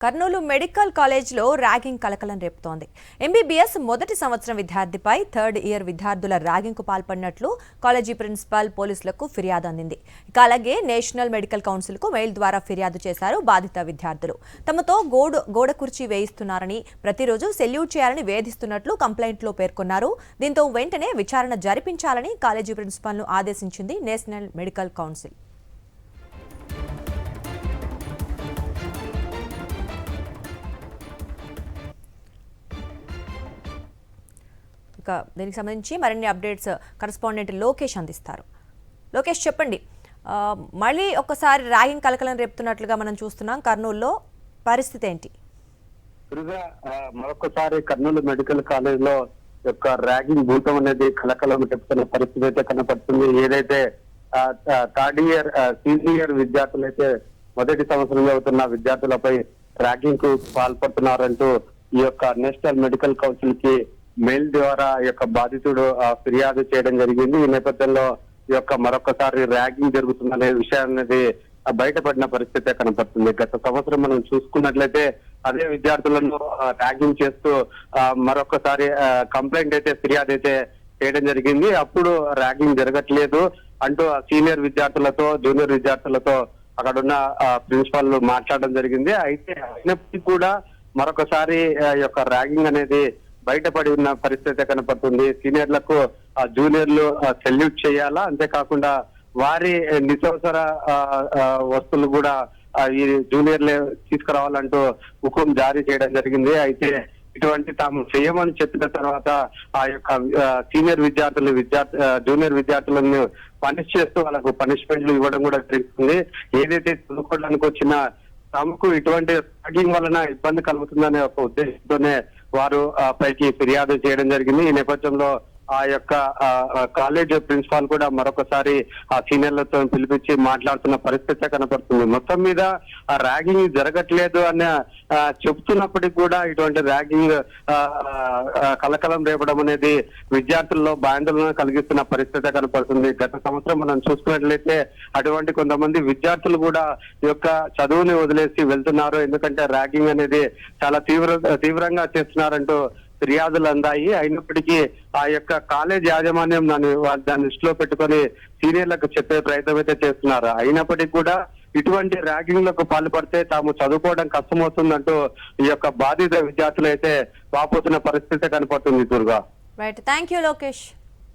Kurnool medical కాలేజ్లో ragging కలకలం రేపుతోంది. ఎంబీబీఎస్ మొదటి సంవత్సరం విద్యార్థిపై థర్డ్ ఇయర్ విద్యార్థుల ర్యాగింగ్కు పాల్పడినట్లు కాలేజీ ప్రిన్సిపాల్ పోలీసులకు ఫిర్యాదు అందింది. ఇక అలాగే నేషనల్ మెడికల్ కౌన్సిల్కు మెయిల్ ద్వారా ఫిర్యాదు చేశారు బాధిత విద్యార్థులు. తమతో గోడ కుర్చీ వేయిస్తున్నారని, ప్రతిరోజు సెల్యూట్ చేయాలని వేధిస్తున్నట్లు కంప్లైంట్లో పేర్కొన్నారు. దీంతో వెంటనే విచారణ జరిపించాలని కాలేజీ ప్రిన్సిపాల్ను ఆదేశించింది నేషనల్ మెడికల్ కౌన్సిల్. ఇక దీనికి సంబంధించి మరిన్ని అప్డేట్స్ కరెస్పాండెంట్ లోకేష్ అందిస్తారు. లోకేష్, చెప్పండి. మళ్ళీ ఒక్కసారి ర్యాగింగ్ కలకలం రేపుతున్నట్లుగా మనం చూస్తున్నాం. కర్నూలులో పరిస్థితి ఏంటి? మరొకసారి కర్నూలు మెడికల్ కాలేజ్ లో యొక్క ర్యాగింగ్ భూతం అనేది కలకలం రేపుతున్న పరిస్థితి అయితే కనపడుతుంది. ఏదైతే థర్డ్ ఇయర్ సీనియర్ విద్యార్థులు అయితే మొదటి సంవత్సరంలో అవుతున్న విద్యార్థులపై ర్యాగింగ్ కు పాల్పడుతున్నారంటూ ఈ యొక్క నేషనల్ మెడికల్ కౌన్సిల్ కి మెయిల్ ద్వారా ఈ యొక్క బాధితుడు ఫిర్యాదు చేయడం జరిగింది. ఈ నేపథ్యంలో ఈ యొక్క మరొకసారి ర్యాగింగ్ జరుగుతుందనే విషయాన్ని బయటపడిన పరిస్థితి కనపడుతుంది. గత సంవత్సరం మనం చూసుకున్నట్లయితే అదే విద్యార్థులను ర్యాగింగ్ చేస్తూ మరొకసారి కంప్లైంట్ అయితే ఫిర్యాదు అయితే చేయడం జరిగింది. అప్పుడు ర్యాగింగ్ జరగట్లేదు అంటూ సీనియర్ విద్యార్థులతో జూనియర్ విద్యార్థులతో అక్కడున్న ప్రిన్సిపాల్ మాట్లాడడం జరిగింది. అయితే అయినప్పటికీ కూడా మరొకసారి ఈ యొక్క ర్యాగింగ్ అనేది బయటపడి ఉన్న పరిస్థితి కనపడుతుంది. సీనియర్లకు జూనియర్లు సెల్యూట్ చేయాలా, అంతేకాకుండా వారి నిత్యావసర వస్తువులు కూడా ఈ జూనియర్లే తీసుకురావాలంటూ హుకుం జారీ చేయడం జరిగింది. అయితే ఇటువంటి తాము చేయమని చెప్పిన తర్వాత ఆ యొక్క సీనియర్ జూనియర్ విద్యార్థులను పనిష్ చేస్తూ వాళ్ళకు పనిష్మెంట్లు ఇవ్వడం కూడా జరుగుతుంది. ఏదైతే చదువుకోవడానికి వచ్చిన తమకు ఇటువంటి ర్యాగింగ్ వలన ఇబ్బంది కలుగుతుందనే ఒక ఉద్దేశంతోనే వారు పైకి ఫిర్యాదు చేయడం జరిగింది. ఈ నేపథ్యంలో ఆ యొక్క కాలేజ్ ప్రిన్సిపాల్ కూడా మరొకసారి ఆ సీనియర్లతో పిలిపించి మాట్లాడుతున్న పరిస్థితి కనపడుతుంది. మొత్తం మీద ఆ ర్యాగింగ్ జరగట్లేదు అని చెప్తున్నప్పటికీ కూడా ఇటువంటి ర్యాగింగ్ కలకలం రేపడం అనేది విద్యార్థుల్లో భయాందోళన కలిగిస్తున్న పరిస్థితి కనపడుతుంది. గత సంవత్సరం మనం చూసుకున్నట్లయితే అటువంటి కొంతమంది విద్యార్థులు కూడా ఈ యొక్క చదువుని వదిలేసి వెళ్తున్నారు. ఎందుకంటే ర్యాగింగ్ అనేది చాలా తీవ్రంగా చేస్తున్నారంటూ ఫిర్యాదులు అందాయి. అయినప్పటికీ ఆ యొక్క కాలేజ్ యాజమాన్యం దాన్ని దృష్టిలో పెట్టుకొని సీనియర్లకు చెప్పే ప్రయత్నం అయితే చేస్తున్నారు. అయినప్పటికీ కూడా ఇటువంటి ర్యాగింగ్లకు పాల్పడితే తాము చదువుకోవడం కష్టమవుతుందంటూ ఈ యొక్క బాధిత విద్యార్థులు అయితే వాపోతున్న పరిస్థితి కనపడుతుంది. Durga. Right, thank you Lokesh.